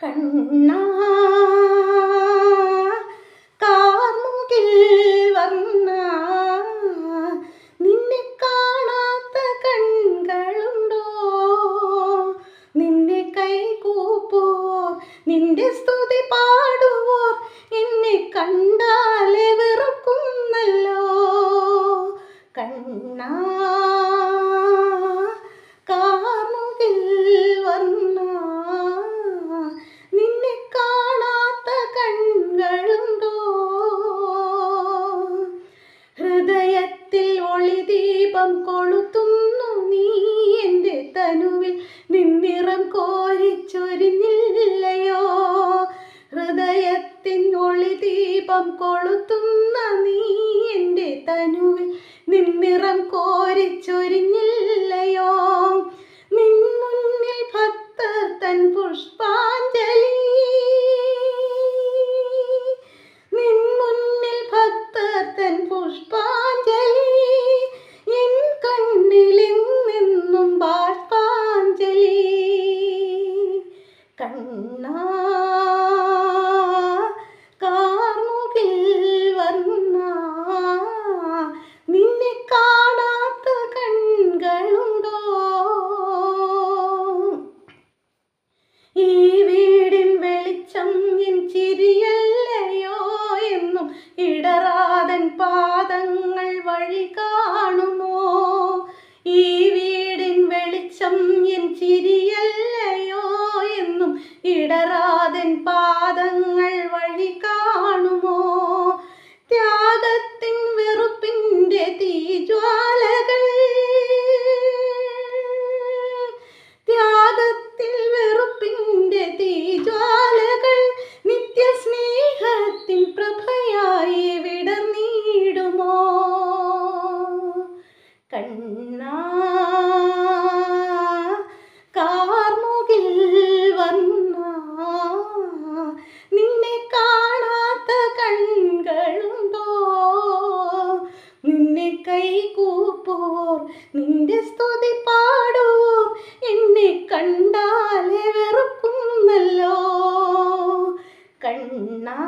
കണ്ണാ കാർമുകിൽ വർണ്ണ നിന്നെ കാണാത്ത കൺകളുണ്ടോ? നിന്നെ കൈകൂപ്പോർ നിന്റെ സ്തുതി പാടുവോർ എന്നെ കണ്ടാലെ വെറുക്കുന്നല്ലോ. കണ്ണാ കാർമുകിൽ വർണ്ണ നിന്നെ കാണാത്ത കൺകളുണ്ടോ? ഹൃദയത്തിൽ ഒളിദീപം കൊളുത്തുന്നു നീ എൻ്റെ തനുവിൽ നിന്നിറം കോരിച്ചൊരിഞ്ഞില്ലയോ? ഹൃദയത്തിൻ ഒളിദീപം കൊളുത്തുന്ന നീ എൻ്റെ തനുവിൽ നിന്നിറം കോരിച്ചൊരിഞ്ഞില്ലയോ? നിൻ മുന്നിൽ ഭക്തർ തൻ പുഷ്പാഞ്ജലി, നിൻ മുന്നിൽ ഭക്തർ തൻ പുഷ്പാഞ്ജലി, എൻ കണ്ണിലെന്നെന്നും ബാഷ്പാഞ്ജലി. കണ്ണാ കാർമുകിൽ വർണ്ണ നിന്നെ കാണാത്ത കൺകളുണ്ടോ? ഈ വീടിൻ വെളിച്ചം എൻ ചിരിയല്ലയോ എന്നും ഇടറാതൻ പാദങ്ങൾ വഴി കാണുമോ? ഈ വീടിൻ വെളിച്ചം എൻ ചിരിയല്ലയോ എന്നും ഇടറാതൻ പാദങ്ങൾ വഴി കാണുമോ? ത്യാഗത്തിൻ വെറുപ്പിൻ്റെ തീജ്വാലകൾ, ത്യാഗത്തിൽ വെറുപ്പിൻ്റെ തീജ്വാലകൾ നിത്യസ്നേഹത്തിൻ പ്രഭയായി വിടർന്നിടുമോ? കണ്ണാ കാർമുകിൽ വർണ്ണ നിന്നെ കാണാത്ത കൺകളുണ്ടോ? നിന്നെ കൈകൂപ്പോർ നിന്റെ സ്തുതി പാടുവോർ എന്നെ കണ്ടാലെ വെറുക്കുന്നല്ലോ. കണ്ണാ